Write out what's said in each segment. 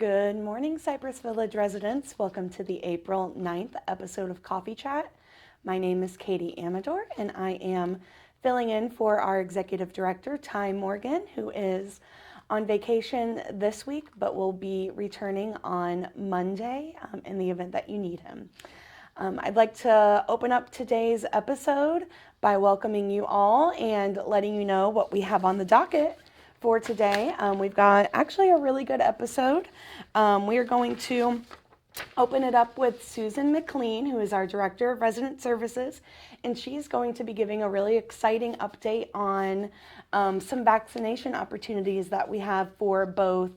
Good morning, Cypress Village residents. Welcome to the April 9th episode of Coffee Chat. My name is Katie Amador, and I am filling in for our Executive Director, Ty Morgan, who is on vacation this week, but will be returning on Monday in the event that you need him. I'd like to open up today's episode by welcoming you all and letting you know what we have on the docket for today. We've got actually a really good episode. We are going to open it up with Susan McLean, who is our Director of Resident Services, and she's going to be giving a really exciting update on some vaccination opportunities that we have for both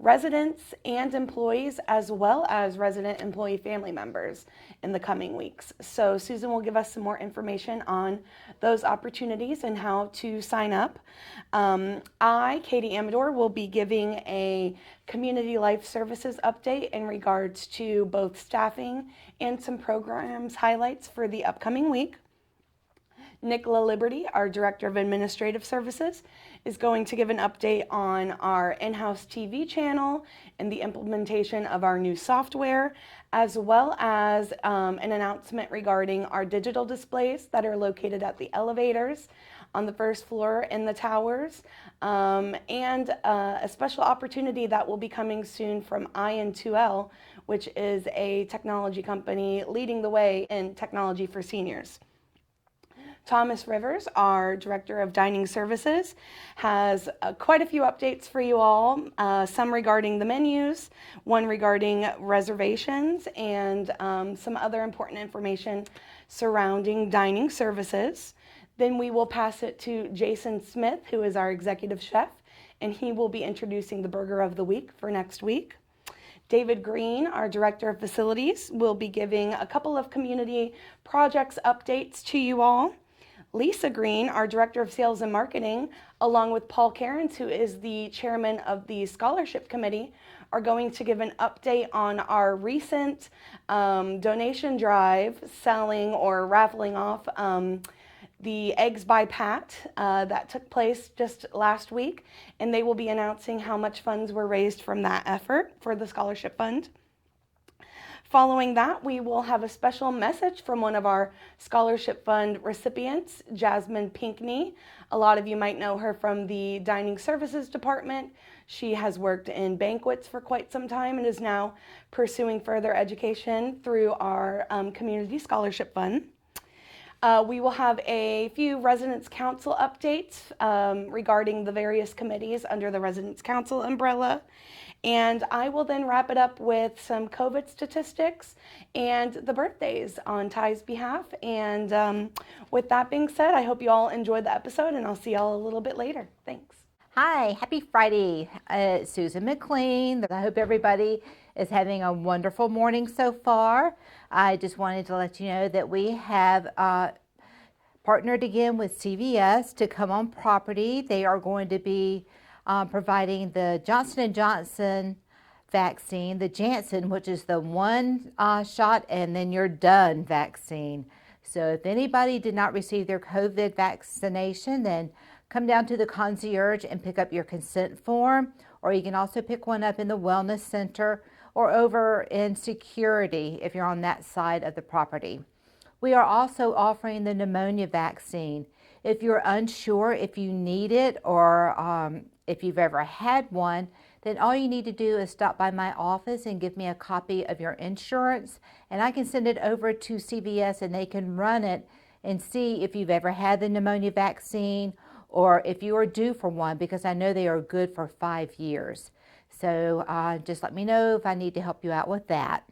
residents and employees, as well as resident employee family members in the coming weeks. So Susan will give us some more information on those opportunities and how to sign up. Katie Amador, will be giving a community life services update in regards to both staffing and some programs highlights for the upcoming week. Nicola Liberty, our Director of Administrative Services, is going to give an update on our in-house TV channel and the implementation of our new software, as well as an announcement regarding our digital displays that are located at the elevators on the first floor in the towers, and a special opportunity that will be coming soon from IN2L, which is a technology company leading the way in technology for seniors. Thomas Rivers, our Director of Dining Services, has quite a few updates for you all, some regarding the menus, one regarding reservations, and some other important information surrounding dining services. Then we will pass it to Jason Smith, who is our Executive Chef, and he will be introducing the Burger of the Week for next week. David Green, our Director of Facilities, will be giving a couple of community projects updates to you all. Lisa Green, our Director of Sales and Marketing, along with Paul Cairns, who is the Chairman of the Scholarship Committee, are going to give an update on our recent donation drive selling or raffling off the Eggs by Pat that took place just last week, and they will be announcing how much funds were raised from that effort for the Scholarship Fund. Following that, we will have a special message from one of our Scholarship Fund recipients, Jasmine Pinkney. A lot of you might know her from the Dining Services Department. She has worked in banquets for quite some time and is now pursuing further education through our Community Scholarship Fund. We will have a few Residence Council updates regarding the various committees under the Residence Council umbrella. And I will then wrap it up with some COVID statistics and the birthdays on Ty's behalf. And with that being said, I hope you all enjoyed the episode, and I'll see y'all a little bit later. Thanks. Hi, happy Friday. It's Susan McLean. I hope everybody is having a wonderful morning so far. I just wanted to let you know that we have partnered again with CVS to come on property. They are going to be providing the Johnson & Johnson vaccine, the Janssen, which is the one shot and then you're done vaccine. So if anybody did not receive their COVID vaccination, then come down to the concierge and pick up your consent form, or you can also pick one up in the wellness center or over in security if you're on that side of the property. We are also offering the pneumonia vaccine. If you're unsure if you need it or if you've ever had one, then all you need to do is stop by my office and give me a copy of your insurance, and I can send it over to CVS and they can run it and see if you've ever had the pneumonia vaccine or if you are due for one, because I know they are good for 5 years. So just let me know if I need to help you out with that.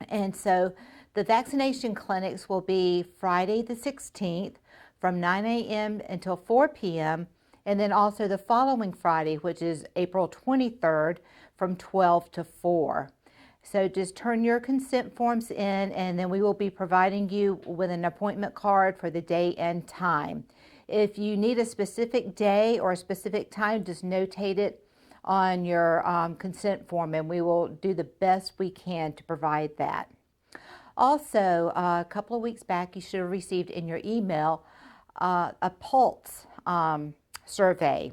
And so the vaccination clinics will be Friday the 16th from 9 a.m. until 4 p.m. and then also the following Friday, which is April 23rd, from 12 to 4. So just turn your consent forms in, and then we will be providing you with an appointment card for the day and time. If you need a specific day or a specific time, just notate it on your consent form, and we will do the best we can to provide that. Also, a couple of weeks back, you should have received in your email a Pulse survey.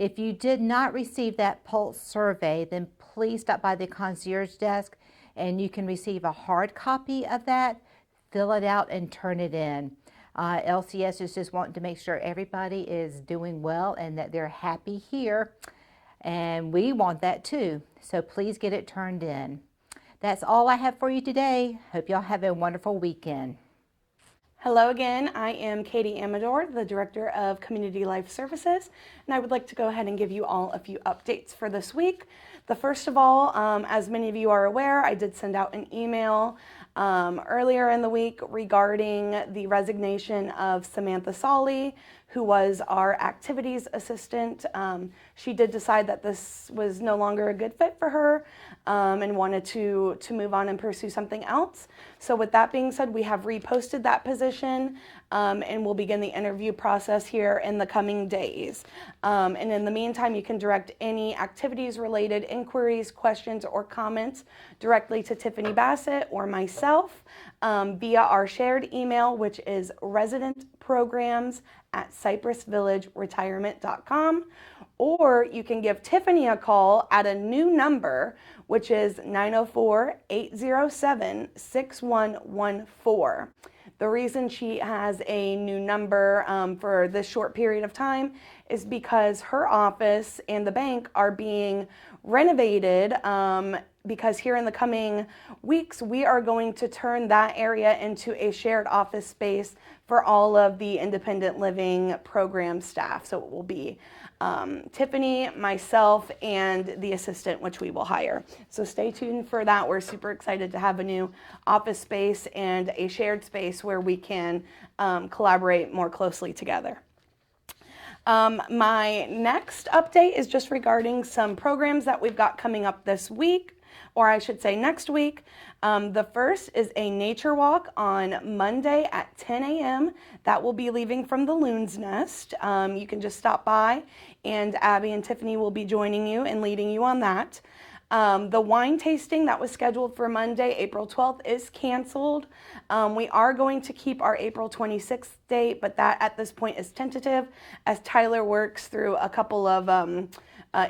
If you did not receive that Pulse survey, then please stop by the concierge desk and you can receive a hard copy of that, fill it out and turn it in. LCS is just wanting to make sure everybody is doing well and that they're happy here, and we want that too. So please get it turned in. That's all I have for you today. Hope y'all have a wonderful weekend. Hello again, I am Katie Amador, the Director of Community Life Services, and I would like to go ahead and give you all a few updates for this week. The first of all, as many of you are aware, I did send out an email earlier in the week regarding the resignation of Samantha Solly, who was our activities assistant. She did decide that this was no longer a good fit for her and wanted to move on and pursue something else. So with that being said, we have reposted that position and we'll begin the interview process here in the coming days. And in the meantime, you can direct any activities related inquiries, questions, or comments directly to Tiffany Bassett or myself via our shared email, which is residentprograms@cypressvillageretirement.com, or you can give Tiffany a call at a new number, which is 904-807-6114. The reason she has a new number for this short period of time is because her office and the bank are being renovated because here in the coming weeks, we are going to turn that area into a shared office space for all of the independent living program staff. So it will be Tiffany, myself, and the assistant, which we will hire. So stay tuned for that. We're super excited to have a new office space and a shared space where we can collaborate more closely together. My next update is just regarding some programs that we've got coming up this week, or I should say next week. The first is a nature walk on Monday at 10 a.m. That will be leaving from the Loon's Nest. You can just stop by and Abby and Tiffany will be joining you and leading you on that. The wine tasting that was scheduled for Monday, April 12th, is canceled. We are going to keep our April 26th date, but that at this point is tentative as Tyler works through a couple of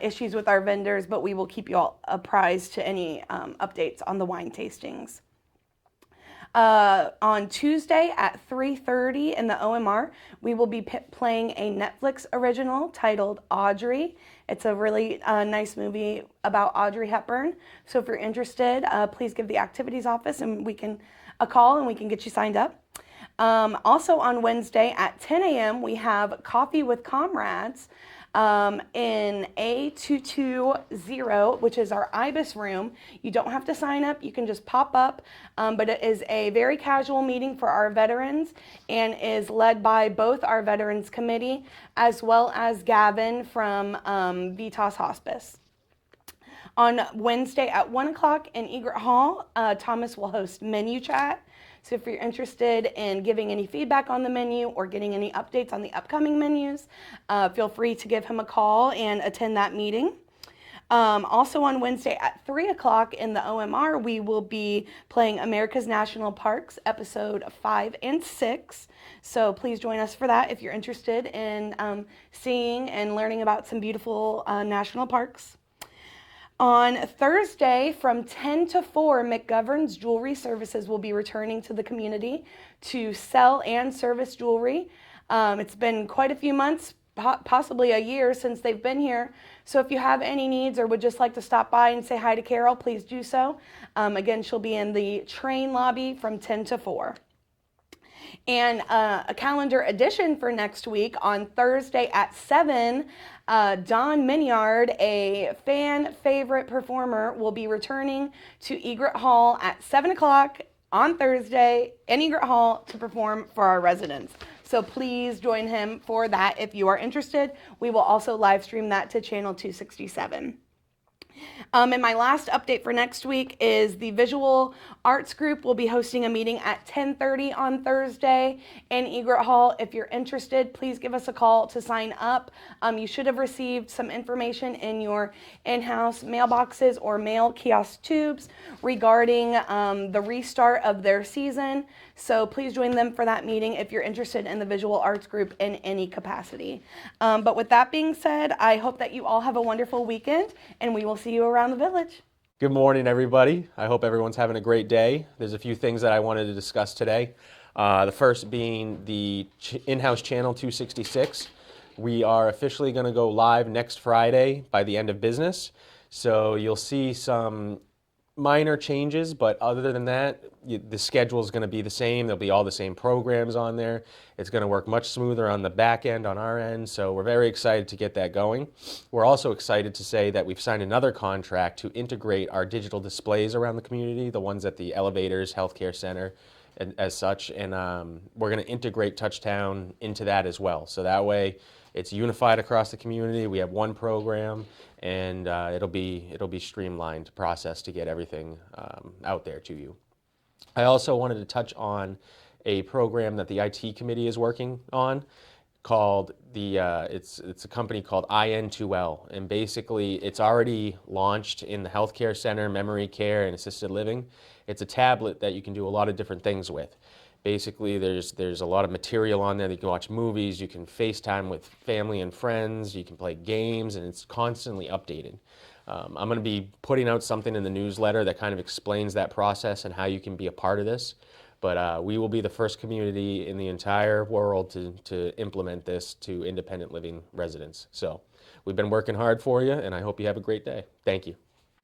issues with our vendors, but we will keep you all apprised to any updates on the wine tastings. On Tuesday at 3:30 in the OMR, we will be playing a Netflix original titled Audrey. It's a really nice movie about Audrey Hepburn. So if you're interested, please give the activities office and a call and we can get you signed up. Also on Wednesday at 10 a.m., we have Coffee with Comrades in A220, which is our IBIS room. You don't have to sign up. You can just pop up, but it is a very casual meeting for our veterans and is led by both our Veterans Committee as well as Gavin from Vitas Hospice. On Wednesday at 1 o'clock in Egret Hall, Thomas will host Menu Chat. So if you're interested in giving any feedback on the menu or getting any updates on the upcoming menus, feel free to give him a call and attend that meeting. Also on Wednesday at 3 o'clock in the OMR, we will be playing America's National Parks, episode 5 and 6. So please join us for that if you're interested in seeing and learning about some beautiful national parks. On Thursday from 10 to 4, McGovern's Jewelry Services will be returning to the community to sell and service jewelry. It's been quite a few months, possibly a year since they've been here. So if you have any needs or would just like to stop by and say hi to Carol, please do so. Again, she'll be in the train lobby from 10 to 4. And a calendar addition for next week on Thursday at 7, Don Minyard, a fan favorite performer, will be returning to Egret Hall at 7 o'clock on Thursday in Egret Hall to perform for our residents. So please join him for that if you are interested. We will also live stream that to channel 267. And my last update for next week is the Visual Arts Group will be hosting a meeting at 10:30 on Thursday in Egret Hall. If you're interested, please give us a call to sign up. You should have received some information in your in-house mailboxes or mail kiosk tubes regarding the restart of their season. So please join them for that meeting if you're interested in the Visual Arts Group in any capacity. But with that being said, I hope that you all have a wonderful weekend, and we will see you around the village. Good morning, everybody. I hope everyone's having a great day. There's a few things that I wanted to discuss today. The first being the in-house channel 266. We are officially going to go live next Friday by the end of business. So you'll see some minor changes, but other than that, the schedule is going to be the same. There'll be all the same programs on there. It's going to work much smoother on the back end, on our end, so we're very excited to get that going. We're also excited to say that we've signed another contract to integrate our digital displays around the community, the ones at the elevators, healthcare center, and as such, and we're going to integrate Touchtown into that as well. So that way, it's unified across the community. We have one program, and it'll be streamlined process to get everything out there to you. I also wanted to touch on a program that the IT committee is working on called it's a company called IN2L, and basically it's already launched in the healthcare center, memory care, and assisted living. It's a tablet that you can do a lot of different things with. Basically, there's a lot of material on there. You can watch movies, you can FaceTime with family and friends, you can play games, and it's constantly updated. I'm going to be putting out something in the newsletter that kind of explains that process and how you can be a part of this. But we will be the first community in the entire world to implement this to independent living residents. So we've been working hard for you, and I hope you have a great day. Thank you.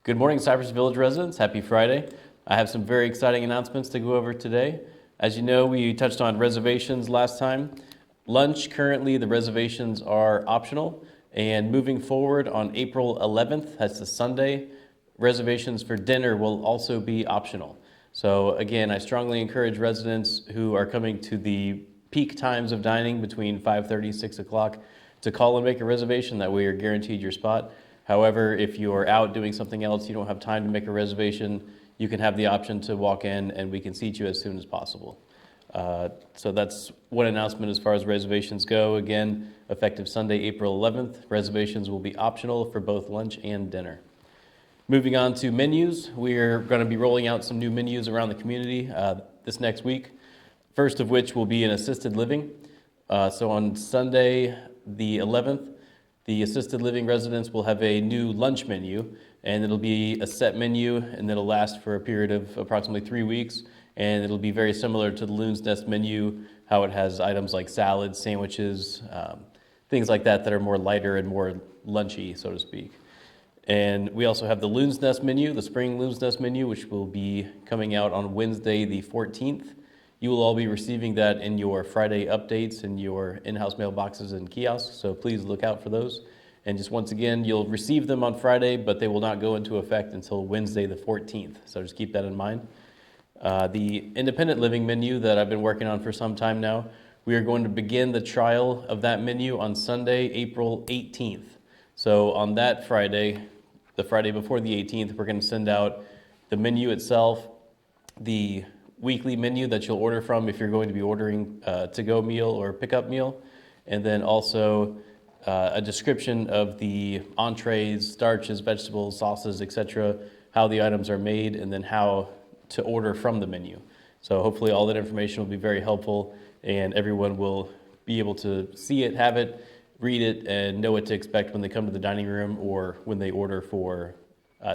Good morning, Cypress Village residents. Happy Friday. I have some very exciting announcements to go over today. As you know, we touched on reservations last time. Lunch, currently the reservations are optional, and moving forward on April 11th, that's the Sunday, reservations for dinner will also be optional. So again, I strongly encourage residents who are coming to the peak times of dining between 5:30, 6 o'clock to call and make a reservation. That way you're guaranteed your spot. However, if you're out doing something else, you don't have time to make a reservation, you can have the option to walk in and we can seat you as soon as possible. So that's one announcement as far as reservations go. Again, effective Sunday, April 11th, reservations will be optional for both lunch and dinner. Moving on to menus, we're going to be rolling out some new menus around the community this next week. First of which will be an assisted living. So on Sunday, the 11th, the assisted living residents will have a new lunch menu, and it'll be a set menu, and it'll last for a period of approximately 3 weeks, and it'll be very similar to the Loon's Nest menu, how it has items like salads, sandwiches, things like that are more lighter and more lunchy, so to speak. And we also have the Loon's Nest menu, the spring Loon's Nest menu, which will be coming out on Wednesday the 14th. You will all be receiving that in your Friday updates in your in-house mailboxes and kiosks, so please look out for those. And just once again, you'll receive them on Friday, but they will not go into effect until Wednesday the 14th, so just keep that in mind. The independent living menu that I've been working on for some time now, we are going to begin the trial of that menu on Sunday, April 18th. So on that Friday, the Friday before the 18th, we're going to send out the menu itself, the weekly menu that you'll order from if you're going to be ordering a to-go meal or pickup meal, and then also a description of the entrees, starches, vegetables, sauces, etc., how the items are made, and then how to order from the menu. So hopefully all that information will be very helpful, and everyone will be able to see it, have it, read it, and know what to expect when they come to the dining room or when they order for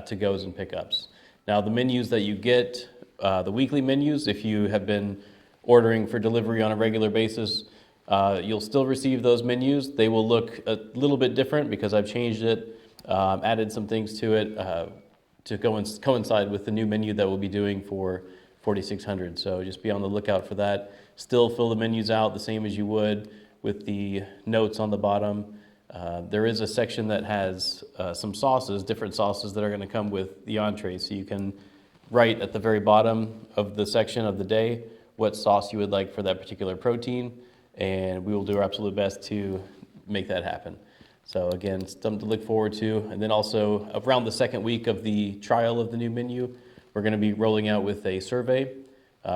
to-goes and pickups. Now the menus that you get, the weekly menus, if you have been ordering for delivery on a regular basis, you'll still receive those menus. They will look a little bit different because I've changed it, added some things to it to coincide with the new menu that we'll be doing for 4600. So just be on the lookout for that. Still fill the menus out the same as you would with the notes on the bottom. There is a section that has some sauces, different sauces that are going to come with the entree, so you can write at the very bottom of the section of the day what sauce you would like for that particular protein, and we will do our absolute best to make that happen. So again, something to look forward to. And then also around the second week of the trial of the new menu, we're going to be rolling out with a survey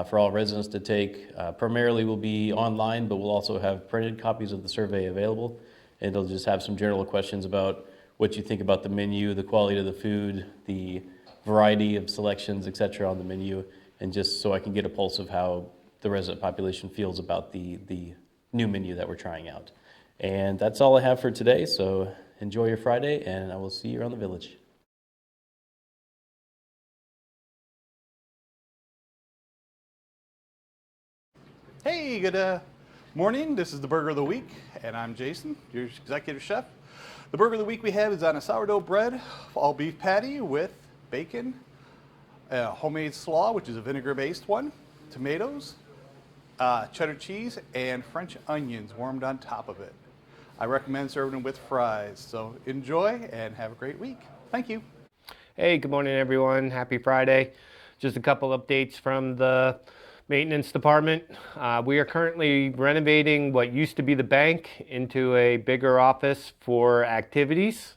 for all residents to take. Primarily will be online, but we'll also have printed copies of the survey available. And it'll just have some general questions about what you think about the menu, the quality of the food, the variety of selections, et cetera, on the menu, and just so I can get a pulse of how the resident population feels about the new menu that we're trying out. And that's all I have for today, so enjoy your Friday, and I will see you around the village. Hey, good morning. This is the Burger of the Week, and I'm Jason, your executive chef. The Burger of the Week we have is on a sourdough bread, all beef patty with bacon, homemade slaw, which is a vinegar-based one, tomatoes, cheddar cheese, and French onions warmed on top of it. I recommend serving them with fries. So enjoy and have a great week. Thank you. Hey, good morning, everyone. Happy Friday. Just a couple updates from the maintenance department. We are currently renovating what used to be the bank into a bigger office for activities.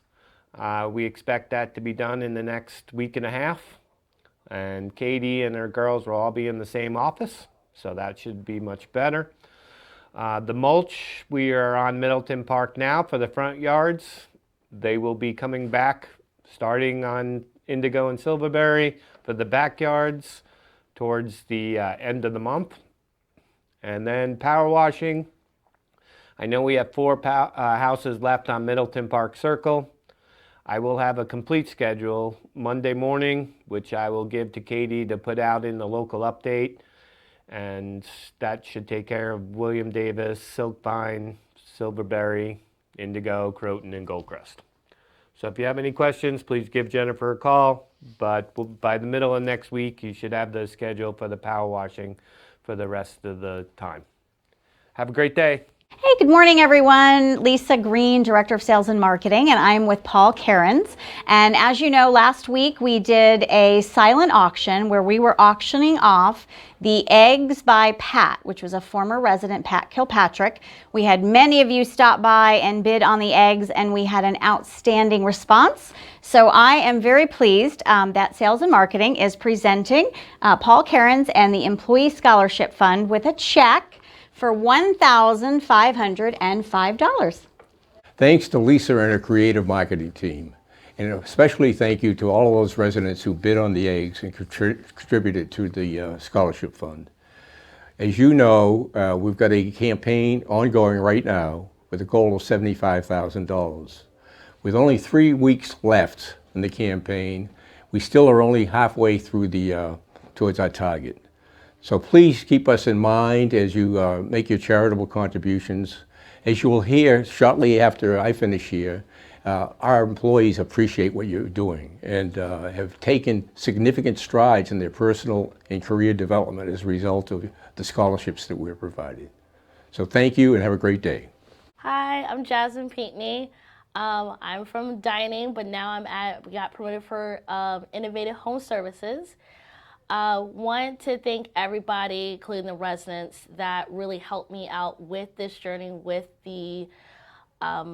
We expect that to be done in the next week and a half. And Katie and her girls will all be in the same office, so that should be much better. The mulch, we are on Middleton Park now for the front yards. They will be coming back starting on Indigo and Silverberry for the backyards towards the end of the month. And then power washing. I know we have 4 houses left on Middleton Park Circle. I will have a complete schedule Monday morning, which I will give to Katie to put out in the local update. And that should take care of William Davis, Silkvine, Silverberry, Indigo, Croton, and Goldcrest. So if you have any questions, please give Jennifer a call. But by the middle of next week, you should have the schedule for the power washing for the rest of the time. Have a great day. Hey, good morning, everyone. Lisa Green, Director of Sales and Marketing, and I'm with Paul Cairns. And as you know, last week we did a silent auction where we were auctioning off the eggs by Pat, which was a former resident, Pat Kilpatrick. We had many of you stop by and bid on the eggs, and we had an outstanding response. So I am very pleased that Sales and Marketing is presenting Paul Cairns and the Employee Scholarship Fund with a check for $1,505. Thanks to Lisa and her creative marketing team. And especially thank you to all of those residents who bid on the eggs and contributed to the scholarship fund. As you know, we've got a campaign ongoing right now with a goal of $75,000. With only 3 weeks left in the campaign, we still are only halfway through towards our target. So please keep us in mind as you make your charitable contributions. As you will hear shortly after I finish here, our employees appreciate what you're doing and have taken significant strides in their personal and career development as a result of the scholarships that we're providing. So thank you and have a great day. Hi, I'm Jasmine Pinckney. I'm from dining, but now we got promoted for Innovative Home Services. Want to thank everybody, including the residents, that really helped me out with this journey with the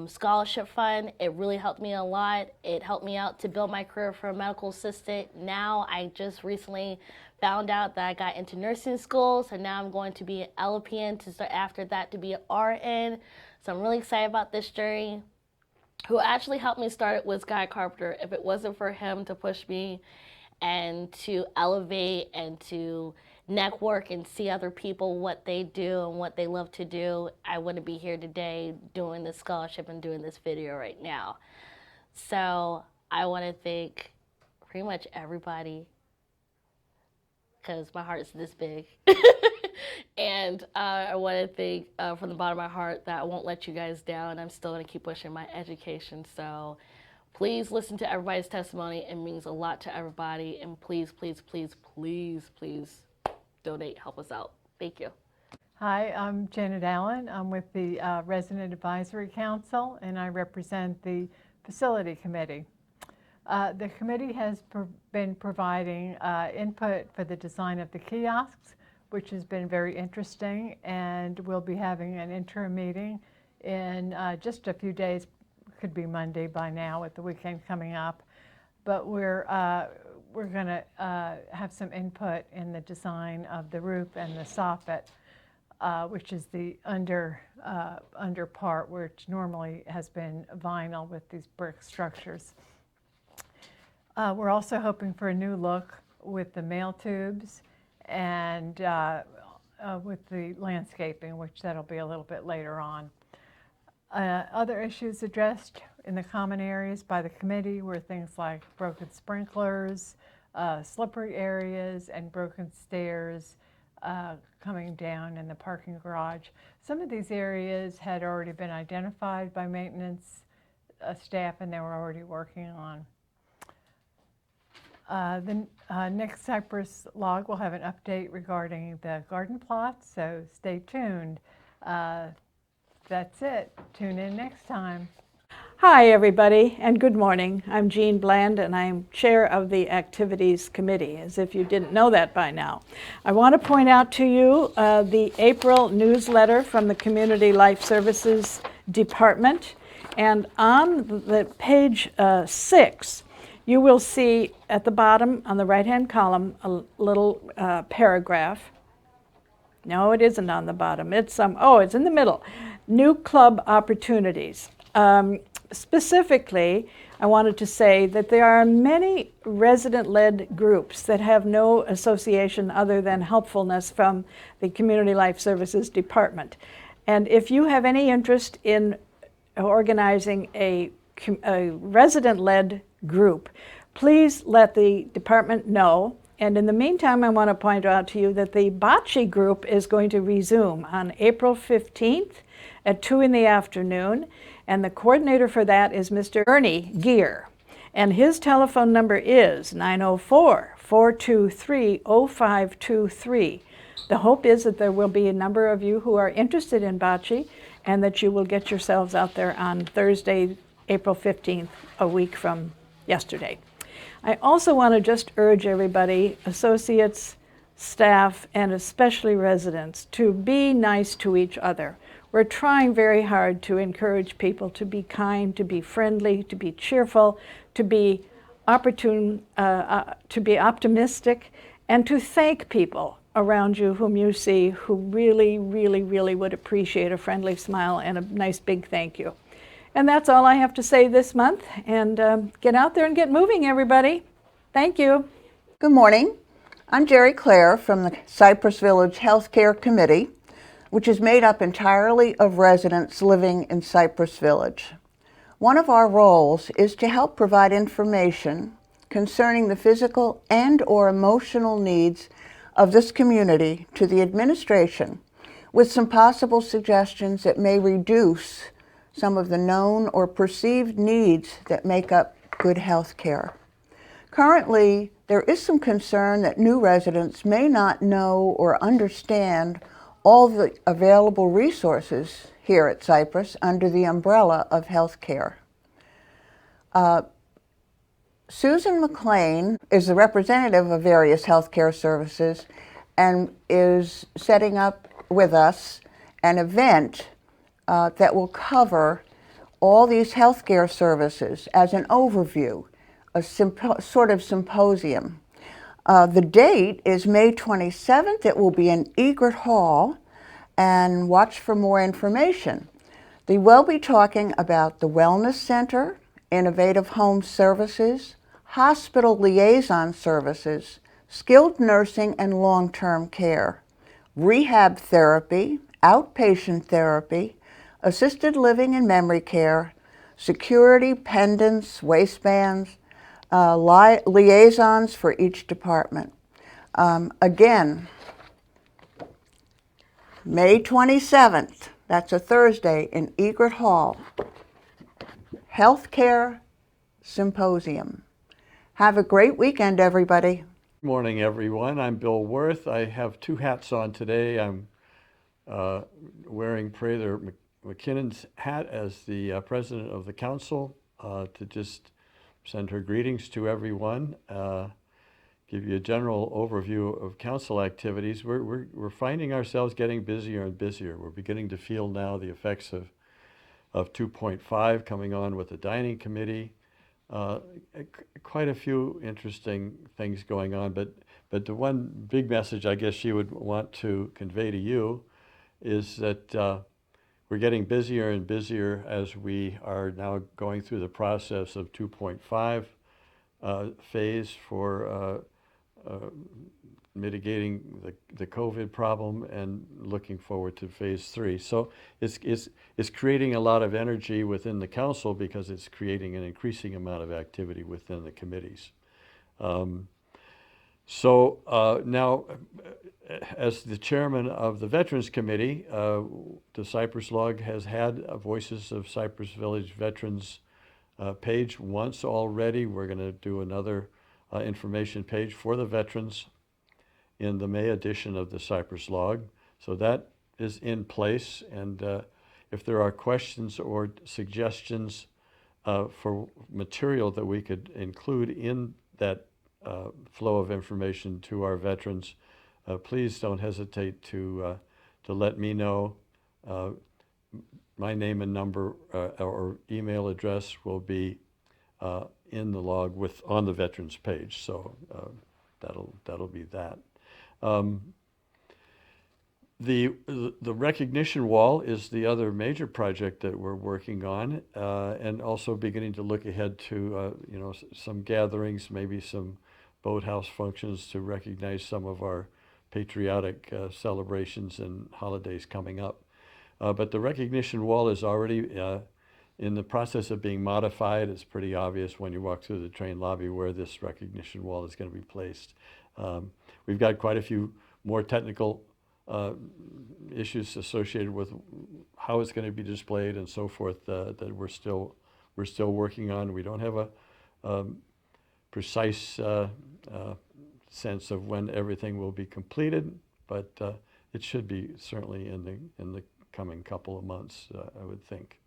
scholarship fund. It really helped me a lot. It helped me out to build my career for a medical assistant. Now I just recently found out that I got into nursing school, so now I'm going to be an LPN to start after that to be an RN. So I'm really excited about this journey. Who actually helped me start it was Guy Carpenter. If it wasn't for him to push me and to elevate and to network and see other people, what they do and what they love to do, I wouldn't be here today doing this scholarship and doing this video right now. So I want to thank pretty much everybody, because my heart is this big. And I want to thank from the bottom of my heart that I won't let you guys down. I'm still going to keep pushing my education. So please listen to everybody's testimony. It means a lot to everybody. And please, please, please, please, please donate. Help us out. Thank you. Hi, I'm Janet Allen. I'm with the Resident Advisory Council, and I represent the Facility Committee. The committee has been providing input for the design of the kiosks, which has been very interesting, and we'll be having an interim meeting in just a few days, could be Monday by now with the weekend coming up. But we're going to have some input in the design of the roof and the soffit, which is the under part, which normally has been vinyl with these brick structures. We're also hoping for a new look with the mail tubes and with the landscaping, which that'll be a little bit later on. Other issues addressed in the common areas by the committee were things like broken sprinklers, slippery areas, and broken stairs coming down in the parking garage. Some of these areas had already been identified by maintenance staff, and they were already working on. The next Cypress log will have an update regarding the garden plots, so stay tuned. That's it. Tune in next time. Hi, everybody, and good morning. I'm Jean Bland, and I'm chair of the Activities Committee, as if you didn't know that by now. I want to point out to you the April newsletter from the Community Life Services Department, and on the page 6, you will see at the bottom on the right-hand column a little paragraph. No, it isn't on the bottom. It's it's in the middle. New club opportunities. Specifically, I wanted to say that there are many resident-led groups that have no association other than helpfulness from the Community Life Services Department. And if you have any interest in organizing a resident-led group, please let the department know. And in the meantime, I want to point out to you that the bocce group is going to resume on April 15th at 2 in the afternoon. And the coordinator for that is Mr. Ernie Gear. And his telephone number is 904-423-0523. The hope is that there will be a number of you who are interested in bocce and that you will get yourselves out there on Thursday, April 15th, a week from yesterday. I also want to just urge everybody, associates, staff, and especially residents, to be nice to each other. We're trying very hard to encourage people to be kind, to be friendly, to be cheerful, to be optimistic, and to thank people around you whom you see who really, really, really would appreciate a friendly smile and a nice big thank you. And that's all I have to say this month. And get out there and get moving, everybody. Thank you. Good morning. I'm Jerry Clare from the Cypress Village Healthcare Committee, which is made up entirely of residents living in Cypress Village. One of our roles is to help provide information concerning the physical and/or emotional needs of this community to the administration, with some possible suggestions that may reduce some of the known or perceived needs that make up good health care. Currently, there is some concern that new residents may not know or understand all the available resources here at Cypress under the umbrella of health care. Susan McLean is the representative of various healthcare services and is setting up with us an event that will cover all these healthcare services as an overview, a sort of symposium. The date is May 27th. It will be in Egret Hall, and watch for more information. They will be talking about the Wellness Center, Innovative Home Services, Hospital Liaison Services, Skilled Nursing and Long-Term Care, Rehab Therapy, Outpatient Therapy, Assisted Living and Memory Care, Security, Pendants, Waistbands, liaisons for each department. Again, May 27th, that's a Thursday, in Egret Hall, Healthcare Symposium. Have a great weekend, everybody. Good morning, everyone. I'm Bill Worth. I have two hats on today. I'm wearing Prather McKinnon's hat as the president of the council to just send her greetings to everyone. Give you a general overview of council activities. We're finding ourselves getting busier and busier. We're beginning to feel now the effects of of 2.5 coming on with the dining committee. Quite a few interesting things going on, but the one big message I guess she would want to convey to you is that we're getting busier and busier as we are now going through the process of 2.5 phase for mitigating the COVID problem and looking forward to phase 3. So it's creating a lot of energy within the council because it's creating an increasing amount of activity within the committees. Now, as the chairman of the Veterans Committee, the Cypress Log has had a Voices of Cypress Village Veterans page once already. We're going to do another information page for the veterans in the May edition of the Cypress Log. So that is in place, and if there are questions or suggestions for material that we could include in that flow of information to our veterans, please don't hesitate to let me know. My name and number or email address will be in the log on the veterans page, so that'll be that. The recognition wall is the other major project that we're working on, and also beginning to look ahead to some gatherings, maybe some boathouse functions to recognize some of our patriotic celebrations and holidays coming up. But the recognition wall is already in the process of being modified. It's pretty obvious when you walk through the train lobby where this recognition wall is going to be placed. We've got quite a few more technical issues associated with how it's going to be displayed and so forth that we're still working on. We don't have a precise sense of when everything will be completed, but it should be certainly in the coming couple of months, I would think.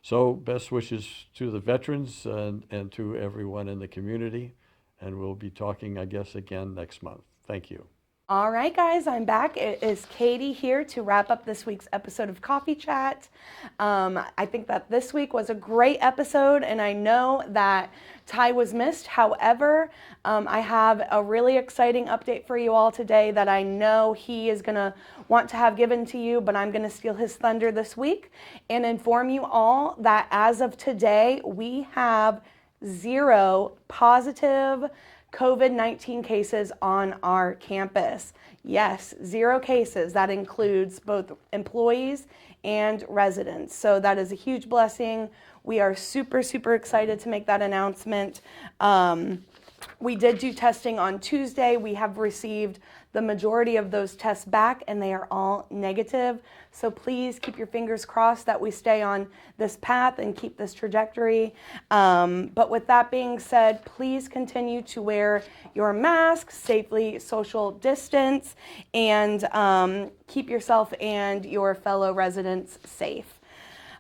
So best wishes to the veterans and to everyone in the community, and we'll be talking, I guess, again next month. Thank you. All right, guys, I'm back. It is Katie here to wrap up this week's episode of Coffee Chat. I think that this week was a great episode, and I know that Ty was missed. However, I have a really exciting update for you all today that I know he is going to want to have given to you, but I'm going to steal his thunder this week and inform you all that as of today, we have 0 positive COVID-19 cases on our campus. Yes, 0 cases. That includes both employees and residents. So that is a huge blessing. We are super, super excited to make that announcement. We did do testing on Tuesday. We have received the majority of those tests back, and they are all negative. So please keep your fingers crossed that we stay on this path and keep this trajectory. But with that being said, please continue to wear your mask, safely social distance, and keep yourself and your fellow residents safe.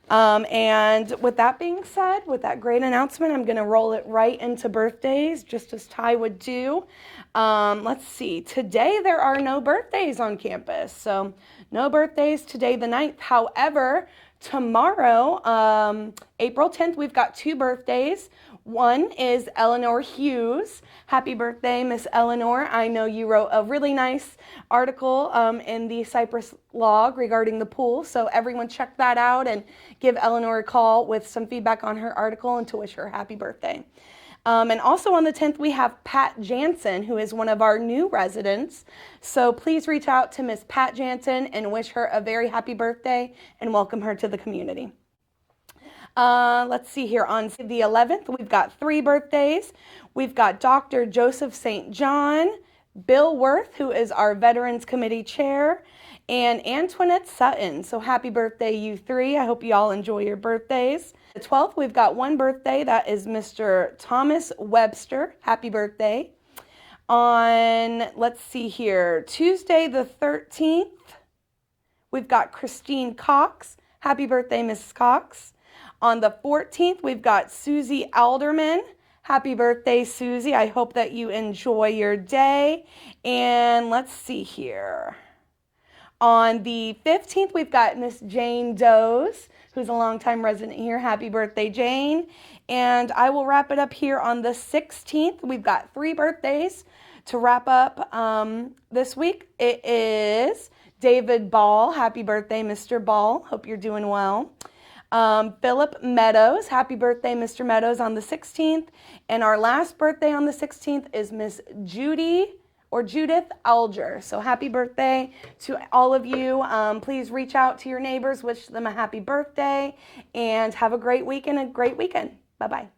And with that being said, with that great announcement, I'm going to roll it right into birthdays, just as Ty would do. Let's see. Today, there are no birthdays on campus. So no birthdays today, the 9th. However, tomorrow, April 10th, we've got 2 birthdays. One is Eleanor Hughes. Happy birthday, Miss Eleanor. I know you wrote a really nice article in the Cypress Log regarding the pool, so everyone check that out and give Eleanor a call with some feedback on her article and to wish her a happy birthday. And also on the 10th, we have Pat Jansen, who is one of our new residents. So please reach out to Miss Pat Jansen and wish her a very happy birthday and welcome her to the community. Let's see here. On the 11th, we've got 3 birthdays. We've got Dr. Joseph St. John, Bill Worth, who is our Veterans Committee Chair, and Antoinette Sutton. So happy birthday, you 3. I hope you all enjoy your birthdays. The 12th, we've got 1 birthday. That is Mr. Thomas Webster. Happy birthday. On, let's see here, Tuesday the 13th, we've got Christine Cox. Happy birthday, Mrs. Cox. On the 14th, we've got Susie Alderman. Happy birthday, Susie. I hope that you enjoy your day. And let's see here. On the 15th, we've got Miss Jane Does, who's a longtime resident here. Happy birthday, Jane. And I will wrap it up here on the 16th. We've got 3 birthdays to wrap up this week. It is David Ball. Happy birthday, Mr. Ball. Hope you're doing well. Philip Meadows. Happy birthday, Mr. Meadows, on the 16th. And our last birthday on the 16th is Miss Judy or Judith Alger. So happy birthday to all of you. Please reach out to your neighbors, wish them a happy birthday, and have a great week and a great weekend. Bye-bye.